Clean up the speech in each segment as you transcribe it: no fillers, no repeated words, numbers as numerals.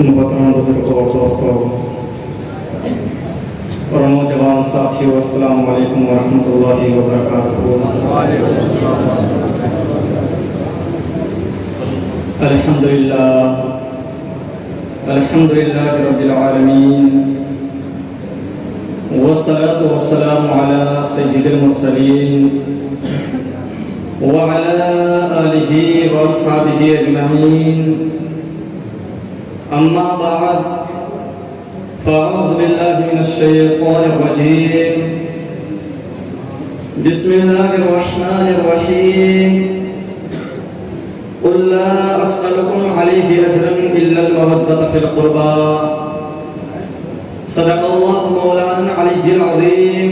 محترم بزرگوں اور دوستوں اور نوجوان ساتھیوں، السلام علیکم ورحمۃ اللہ وبرکاتہ۔ الحمدللہ رب العالمین، والصلاة والسلام علی سید المرسلین وعلی آلہ واصحابہ اجمعین، اما بعد فاعوذ باللہ من الشیطان الرجیم، بسم اللہ الرحمن الرحیم، قل لا اسألکم علیہ اجرا الا المودۃ فی القربى، صدق اللہ مولانا العلی العظیم،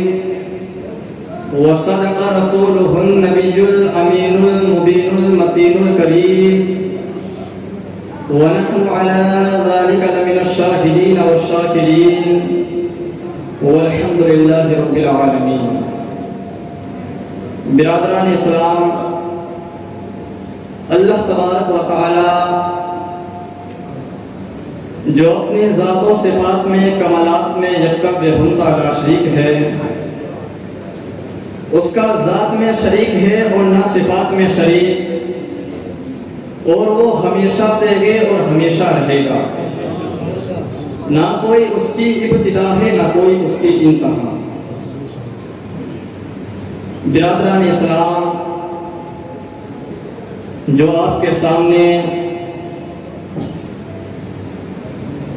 وصدق رسولہ النبی الامین المبین المتین الکریم، ونحن على ذلك لمن الشاهدين والشاكرين، والحمد لله رب العالمين۔ برادران اسلام، اللہ تبارک و تعالی جو اپنی ذات و صفات میں کمالات میں یکتا بے ہنتا لا شریک ہے، اس کا ذات میں شریک ہے اور نہ صفات میں شریک، اور وہ ہمیشہ سے ہے اور ہمیشہ رہے گا، نہ کوئی اس کی ابتدا ہے نہ کوئی اس کی انتہا۔ برادران اسلام، جو آپ کے سامنے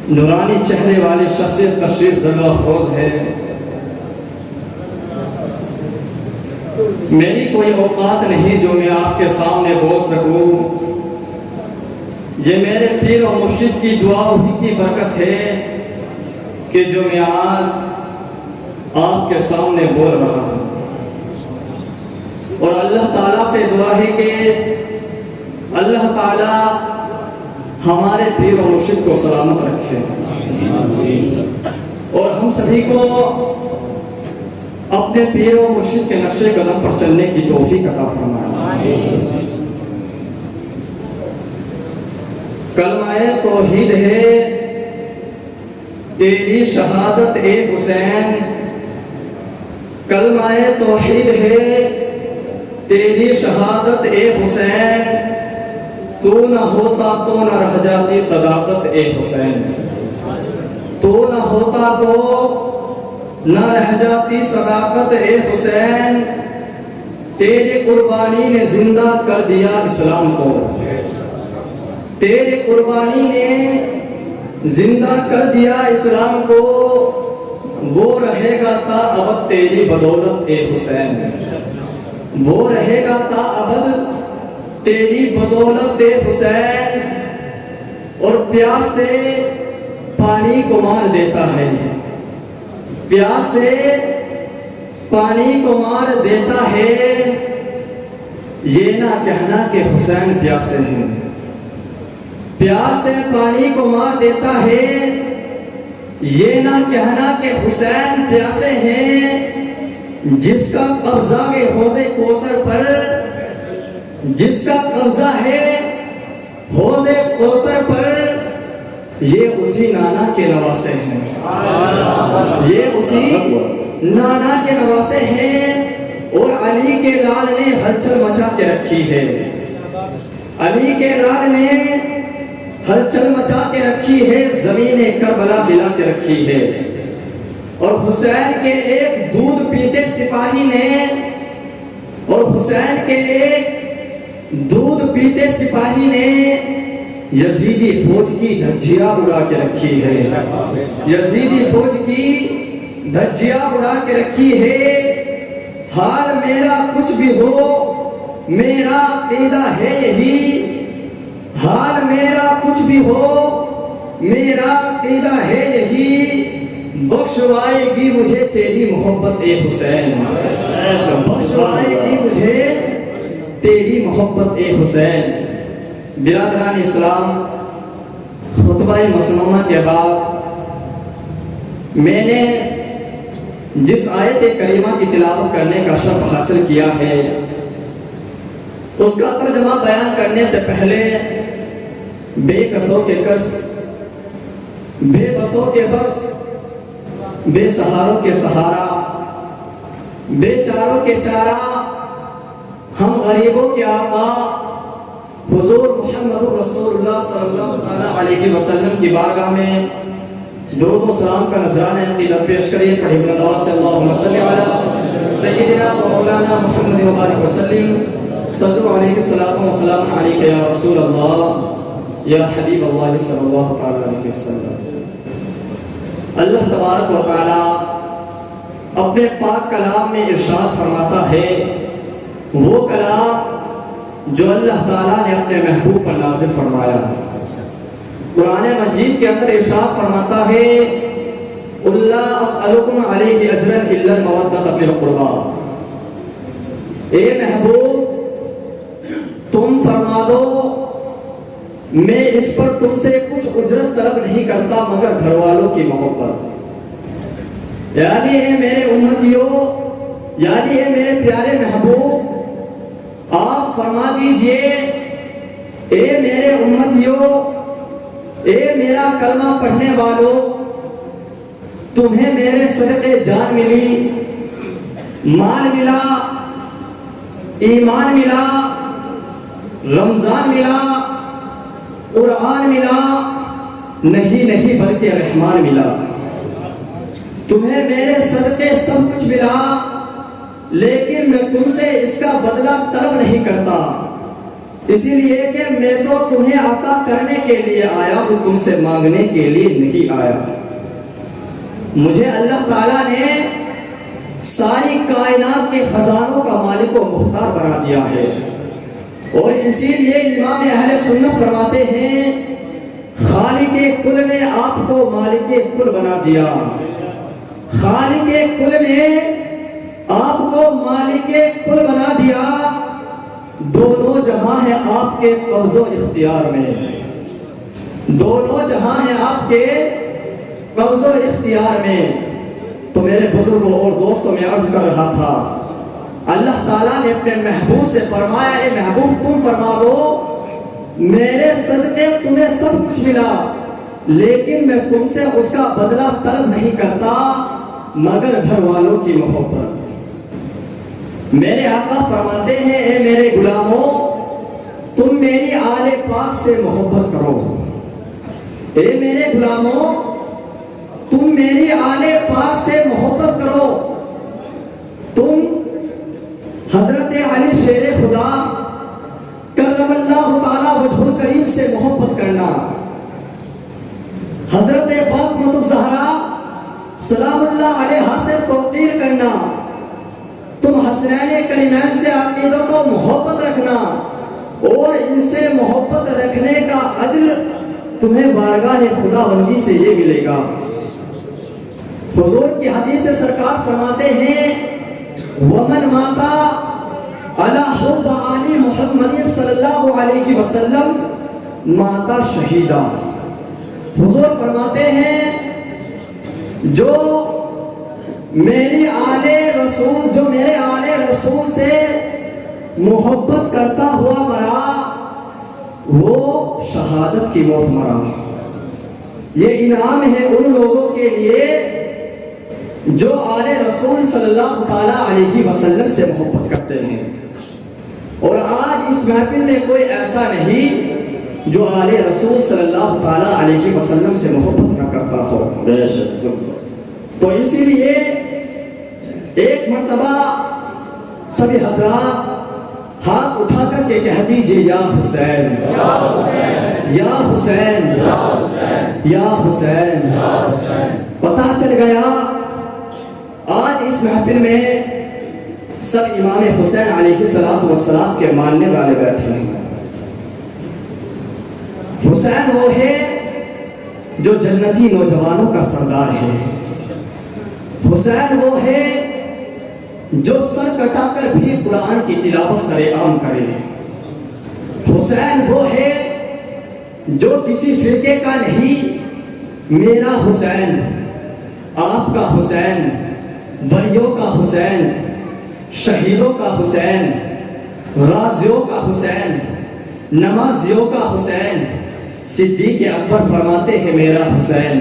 نورانی چہرے والی شخصیت تشریف زدہ افروز ہے، میری کوئی اوقات نہیں جو میں آپ کے سامنے بول سکوں، یہ میرے پیر و مرشد کی دعا ہی کی برکت ہے کہ جو میں آج آپ کے سامنے بول رہا ہوں، اور اللہ تعالیٰ سے دعا ہے کہ اللہ تعالیٰ ہمارے پیر و مرشد کو سلامت رکھے اور ہم سبھی کو اپنے پیر و مرشد کے نقش قدم پر چلنے کی توفیق عطا فرمائے۔ کلمہ توحید ہے تیری شہادت اے حسین، کلمہ توحید ہے تیری شہادت اے حسین، تو نہ ہوتا تو نہ رہ جاتی صداقت اے حسین، تو نہ ہوتا تو نہ رہ جاتی صداقت اے حسین، تیری قربانی نے زندہ کر دیا اسلام کو، تیری قربانی نے زندہ کر دیا اسلام کو، وہ رہے گا تا ابد تیری بدولت اے حسین، وہ رہے گا تا ابد تیری بدولت اے حسین۔ اور پیاس سے پانی کو مار دیتا ہے، پیاس سے پانی کو مار دیتا ہے، یہ نہ کہنا کہ حسین پیاسے ہیں، پیاس سے پانی کو مار دیتا ہے، یہ نہ کہنا کہ حسین پیاسے ہیں، جس کا قبضہ ہے حوض کوثر پر، جس کا قبضہ ہے حوض کوثر پر، یہ اسی نانا کے نواسے ہیں، یہ اسی نانا کے نواسے ہیں، اور علی کے لال نے ہلچل مچا کے رکھی ہے، علی کے لال نے ہلچل مچا کے رکھی ہے، زمین کربلا ہلا کے رکھی ہے، اور حسین کے ایک دودھ پیتے سپاہی نے، اور حسین کے ایک دودھ پیتے سپاہی نے یزیدی فوج کی دھجیاں اڑا کے رکھی ہے، یزیدی فوج کی دھجیاں اڑا کے رکھی ہے۔ حال میرا کچھ بھی ہو میرا عقیدہ ہے یہی، حال میرا کچھ بھی ہو میرا عقیدہ ہے یہی، بخشوائے گی مجھے تیری محبت اے حسین، بخشوائے گی مجھے تیری محبت اے حسین۔ برادران اسلام، خطبہ مسنونہ کے بعد میں نے جس آیت کریمہ کی تلاوت کرنے کا شرف حاصل کیا ہے، اس کا ترجمہ بیان کرنے سے پہلے بے کسوں کے کس بے بسوں کے بس، بے سہاروں کے سہارا، بے چاروں کے چارہ، ہم غریبوں کے آقا حضور محمد رسول اللہ صلی اللہ علیہ وسلم کی بارگاہ میں درود و سلام کا نذرانہ عقیدت پیش کریے. پڑھیں بلند آواز سے اللہم صلی علی سیدنا و مولانا محمد وبارک وسلم. صلو علیہ الصلاۃ والسلام علیک یا رسول اللہ یا حبیب اللہ صلی اللہ علیہ وسلم. اللہ تبارک و تعالی اپنے پاک کلام میں ارشاد فرماتا ہے، وہ کلام جو اللہ تعالیٰ نے اپنے محبوب پر نازل فرمایا. قرآن مجید کے اندر ارشاد فرماتا ہے، قُلْ لَا أَسْأَلُكُمْ عَلَيْهِ أَجْرًا إِلَّا الْمَوَدَّةَ فِي الْقُرْبَى. اے محبوب تم فرما دو، میں اس پر تم سے کچھ اجرت طلب نہیں کرتا مگر گھر والوں کی محبت. یعنی اے میرے امتیوں، یعنی اے میرے پیارے محبوب، آپ فرما دیجئے اے میرے امتیوں، اے میرا کلمہ پڑھنے والوں، تمہیں میرے صدقے جان ملی، مال ملا، ایمان ملا، رمضان ملا، قرآن ملا، نہیں بلکہ رحمان ملا. تمہیں میرے صدقے سب کچھ ملا، لیکن میں تم سے اس کا بدلہ طلب نہیں کرتا، اسی لیے کہ میں تو تمہیں عطا کرنے کے لیے آیا ہوں، تم سے مانگنے کے لیے نہیں آیا. مجھے اللہ تعالیٰ نے ساری کائنات کے خزانوں کا مالک و مختار بنا دیا ہے، اور اسی لیے امام اہل سنت فرماتے ہیں، خالق کل نے آپ کو مالک کل بنا دیا. خالق کل نے آپ کو مالک کل بنا دیا. دونوں جہاں ہیں آپ کے قبض و اختیار میں، دونوں جہاں ہیں آپ کے قبض و اختیار میں. تو میرے بزرگوں اور دوستوں میں عرض کر رہا تھا، اللہ تعالیٰ نے اپنے محبوب سے فرمایا، اے محبوب تم فرما دو میرے صدقے تمہیں سب کچھ ملا، لیکن میں تم سے اس کا بدلہ طلب نہیں کرتا مگر گھر والوں کی محبت. میرے آقا فرماتے ہیں، اے میرے غلاموں تم میری آل پاک سے محبت کرو. اے میرے غلاموں تم میری آل پاک سے محبت کرو. تم حضرت علی شیر خدا کرم اللہ تعالی وجہ الکریم سے محبت کرنا، حضرت فاطمہ الزہرا سلام اللہ علیہا سے توقیر کرنا، تم حسنین کریمین سے عقیدت کو محبت رکھنا، اور ان سے محبت رکھنے کا اجر تمہیں بارگاہ خداوندی سے یہ ملے گا. حضور کی حدیث سے سرکار فرماتے ہیں، ومن ماتا علی حب آل محمد صلی اللہ علیہ وسلم ماتا شہیدہ. حضور فرماتے ہیں، جو میری آل رسول، جو میرے آل رسول سے محبت کرتا ہوا مرا وہ شہادت کی موت مرا. یہ انعام ہے ان لوگوں کے لیے جو آل رسول صلی اللہ تعالیٰ علیہ وسلم سے محبت کرتے ہیں. اور آج اس محفل میں کوئی ایسا نہیں جو آل رسول صلی اللہ تعالیٰ علیہ وسلم سے محبت نہ کرتا ہو. تو اسی لیے ایک مرتبہ سبھی حضرات ہاتھ اٹھا کر کے کہہ دیجئے، یا حسین یا حسین یا حسین یا حسین. پتہ چل گیا آج اس محفل میں سب امام حسین علیہ السلام کے ماننے والے بیٹھے ہیں. حسین وہ ہے جو جنتی نوجوانوں کا سردار ہے. حسین وہ ہے جو سر کٹا کر بھی قرآن کی تلاوت سرے عام کرے. حسین وہ ہے جو کسی فرقے کا نہیں، میرا حسین، آپ کا حسین، ولیوں کا حسین، شہیدوں کا حسین، غازیوں کا حسین، نمازیوں کا حسین، صدیق اکبر فرماتے ہیں میرا حسین،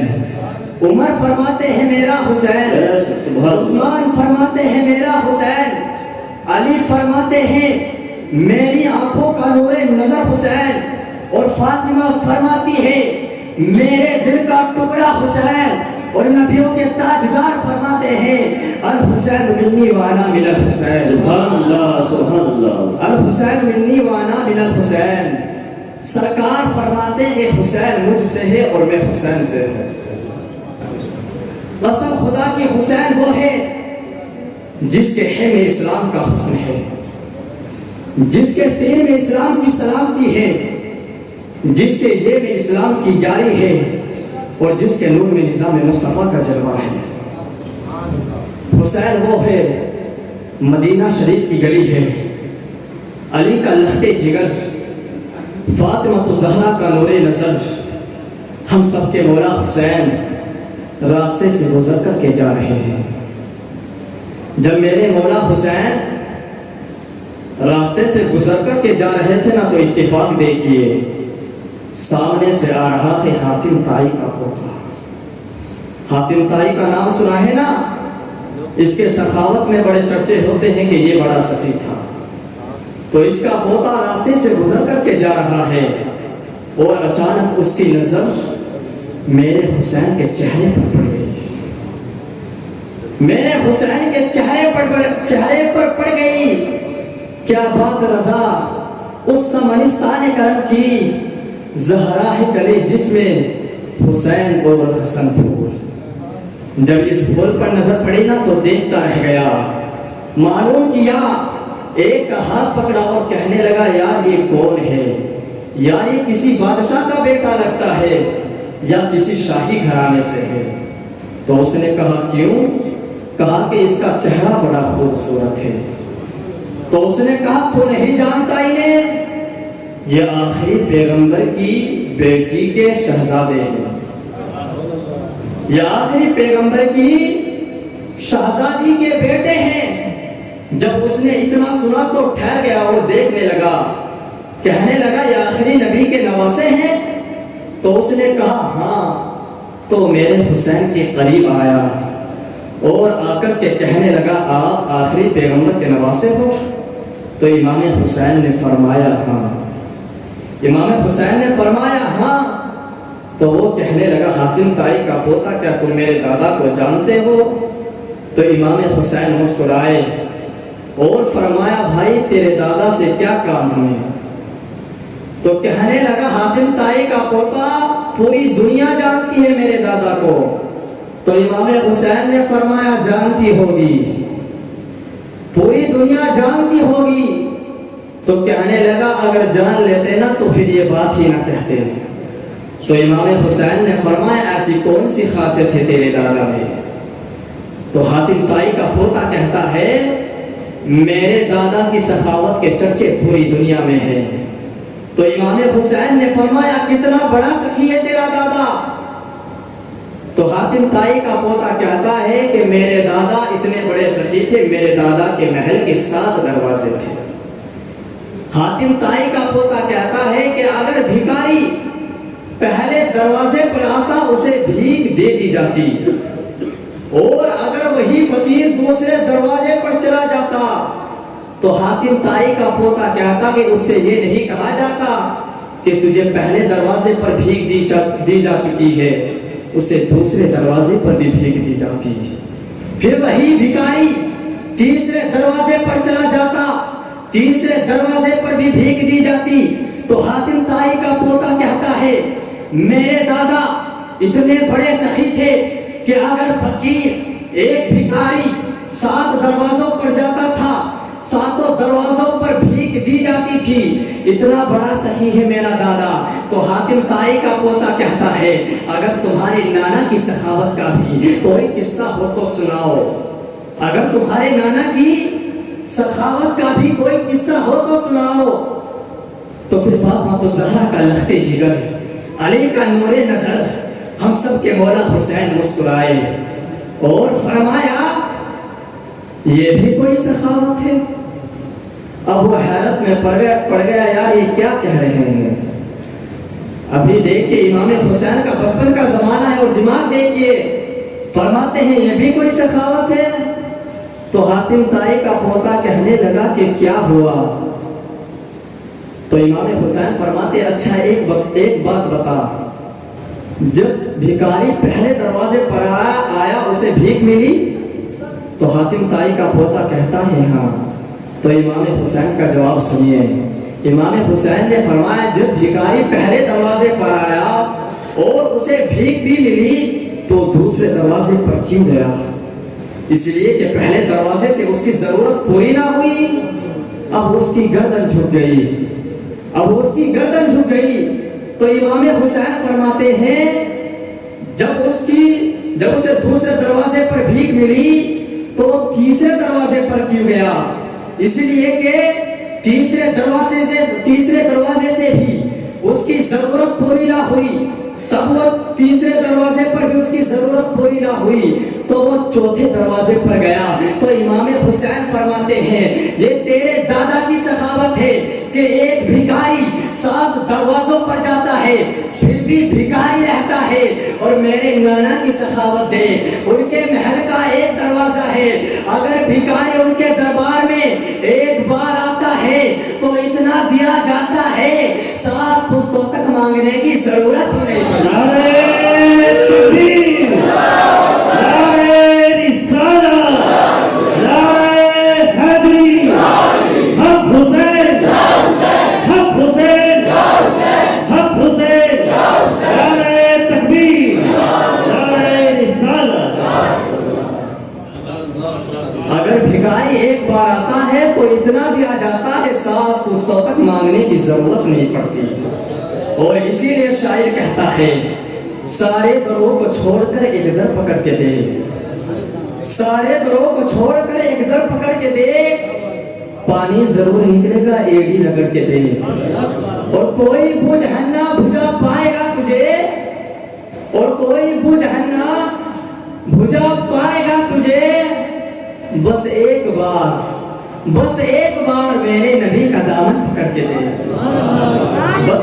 عمر فرماتے ہیں میرا حسین، عثمان فرماتے ہیں میرا حسین، علی فرماتے ہیں میری آنکھوں کا نور نظر حسین، اور فاطمہ فرماتی ہے میرے دل کا ٹکڑا حسین، اور نبیوں کے تاجدار فرماتے ہیں الحسین منی وانا من الحسین، سبحان اللہ سبحان اللہ، الحسین منی وانا من الحسین۔ سرکار فرماتے ہیں حسین مجھ سے ہے اور میں حسین سے ہوں۔ قسم خدا کی حسین وہ ہے جس کے ہے میں اسلام کا حسن ہے، جس کے سینے میں اسلام کی سلامتی ہے، جس کے یہ میں اسلام کی یاری ہے، اور جس کے نور میں نظام مصطفیٰ کا جلوہ ہے۔ حسین وہ ہے مدینہ شریف کی گلی ہے، علی کا لخت جگر، فاطمہ الزہرا کا نور نظر، ہم سب کے مولا حسین راستے سے گزر کر کے جا رہے ہیں۔ جب میرے مولا حسین راستے سے گزر کر کے جا رہے تھے نا، تو اتفاق دیکھیے سامنے سے آ رہا ہے حاتم طائی کا پوتا۔ حاتم طائی کا نام سنا ہے نا، اس کے سخاوت میں بڑے چرچے ہوتے ہیں کہ یہ بڑا سخی تھا۔ تو اس کا پوتا راستے سے گزر کر کے جا رہا ہے، اور اچانک اس کی نظر میرے حسین کے چہرے پر پڑ گئی، میرے حسین کے چہرے پر پڑ گئی۔ کیا بات رضا اس سمنستان کرم کی، زہرا ہے گلے جس میں حسین اور حسن پھول۔ جب اس پھول پر نظر پڑی نا تو دیکھتا رہ گیا، معلوم کیا، ایک کا ہاتھ پکڑا اور کہنے لگا یار یہ کون ہے، یار یہ کسی بادشاہ کا بیٹا لگتا ہے یا کسی شاہی گھرانے سے ہے۔ تو اس نے کہا کیوں؟ کہا کہ اس کا چہرہ بڑا خوبصورت ہے۔ تو اس نے کہا تو نہیں جانتا انہیں، یہ آخری پیغمبر کی بیٹی کے شہزادے ہیں، یہ آخری پیغمبر کی شہزادی کے بیٹے ہیں۔ جب اس نے اتنا سنا تو ٹھہر گیا اور دیکھنے لگا، کہنے لگا یہ آخری نبی کے نواسے ہیں؟ تو اس نے کہا ہاں۔ تو میرے حسین کے قریب آیا اور آ کر کے کہنے لگا آپ آخری پیغمبر کے نواسے ہو؟ تو امام حسین نے فرمایا ہاں، امام حسین نے فرمایا ہاں۔ تو وہ کہنے لگا حاتم طائی کا پوتا کیا تم میرے دادا کو جانتے ہو؟ تو امام حسین مسکرائے اور فرمایا بھائی تیرے دادا سے کیا کام ہمیں؟ تو کہنے لگا حاتم طائی کا پوتا پوری دنیا جانتی ہے میرے دادا کو۔ تو امام حسین نے فرمایا جانتی ہوگی، پوری دنیا جانتی ہوگی۔ تو کہنے لگا اگر جان لیتے نا تو پھر یہ بات ہی نہ کہتے۔ تو امام حسین نے فرمایا ایسی کون سی خاصیت ہے تیرے دادا میں؟ تو حاتم طائی کا پوتا کہتا ہے میرے دادا کی سخاوت کے چرچے پوری دنیا میں ہیں۔ تو امام حسین نے فرمایا کتنا بڑا سخی ہے تیرا دادا؟ تو حاتم طائی کا پوتا کہتا ہے کہ میرے دادا اتنے بڑے سخی تھے، میرے دادا کے محل کے 7 دروازے تھے۔ حاتم طائی کا پوتا کہتا ہے کہ اگر بھکاری پہلے دروازے پر آتا اسے بھیک دے دی جاتی، اور اگر وہی فقیر دوسرے دروازے پر چلا جاتا تو حاتم طائی کا پوتا کہتا کہ اس سے یہ نہیں کہا جاتا کہ تجھے پہلے دروازے پر بھیک دی جا چکی ہے، اسے دوسرے دروازے پر بھی بھیک دی جاتی۔ پھر وہی بھکاری تیسرے دروازے پر چلا جاتا، تیسرے دروازے پر بھی بھیک دی جاتی۔ تو حاتم طائی کا پوتا کہتا ہے میرے دادا اتنے بڑے سخی تھے کہ اگر فقیر ایک بھکاری 7 دروازوں پر جاتا تھا، 7 دروازوں پر بھیک دی جاتی تھی، اتنا بڑا سخی ہے میرا دادا۔ تو حاتم طائی کا پوتا کہتا ہے اگر تمہارے نانا کی سخاوت کا بھی کوئی قصہ ہو تو سناؤ، اگر تمہارے نانا کی سخاوت کا بھی کوئی قصہ ہو تو سناؤ۔ تو پھر فاطمہ الزہرا کا لخت جگر، علی کا نور نظر، ہم سب کے مولا حسین مسکرائے اور فرمایا یہ بھی کوئی سخاوت ہے؟ اب وہ حیرت میں پڑ گیا یار یہ کیا کہہ رہے ہیں؟ ابھی دیکھیے امام حسین کا بچپن کا زمانہ ہے اور دماغ دیکھیے، فرماتے ہیں یہ بھی کوئی سخاوت ہے؟ تو حاتم طائی کا پوتا کہنے لگا کہ کیا ہوا؟ تو امام حسین فرماتے اچھا ایک بات بتا، جب بھکاری پہلے دروازے پر آیا اسے بھیک ملی؟ تو حاتم طائی کا پوتا کہتا ہے ہاں۔ تو امام حسین کا جواب سنیے، امام حسین نے فرمایا جب بھکاری پہلے دروازے پر آیا اور اسے بھیک بھی ملی تو دوسرے دروازے پر کیوں گیا؟ اس لیے کہ پہلے دروازے سے اس کی ضرورت پوری نہ ہوئی، اب اس کی گردن جھک گئی، اب اس کی گردن جھک گئی۔ تو امام حسین فرماتے ہیں جب اسے دوسرے دروازے پر بھیک ملی تو تیسرے دروازے پر کیوں گیا؟ اس لیے کہ تیسرے دروازے سے بھی اس کی ضرورت پوری نہ ہوئی، تب وہ تیسرے دروازے پر بھی اس کی ضرورت پوری نہ ہوئی تو وہ چوتھے دروازے پر گیا۔ تو امام حسین فرماتے ہیں یہ تیرے دادا کی سخاوت ہے کہ ایک بھکاری 7 دروازوں پر جاتا ہے پھر بھی بھکاری رہتا ہے، اور میرے نانا کی سخاوت دے، ان کے محل کا ایک دروازہ ہے، اگر بھکاری ان کے دربار میں ایک بار آتا ہے تو اتنا دیا جاتا ہے 7 پشتوں تک مانگنے کی ضرورت ہی نہیں پڑتی۔ نعرہ تکبیر، نعرہ رسالت، نعرہ حیدری، حق حسین، حق حسین، حق حسین، نعرہ تکبیر، نعرہ رسالت۔ اگر بھکاری ایک بار آتا ہے تو اتنا دیا جاتا ہے 7 پشتوں تک مانگنے کی ضرورت نہیں پڑتی۔ اور اسی لیے شاعر کہتا ہے سارے دروں کو چھوڑ کر ایک در پکڑ کے دے، سارے دروں کو چھوڑ کر ایک در پکڑ کے دے، پانی ضرور نکلے گا ایڑی رگڑ کے دے، اور کوئی بجھنا بجھا پائے گا تجھے، اور کوئی بجھنا بجھا پائے گا تجھے، بس ایک بار میرے نبی کا دامن پکڑ کے دے، بس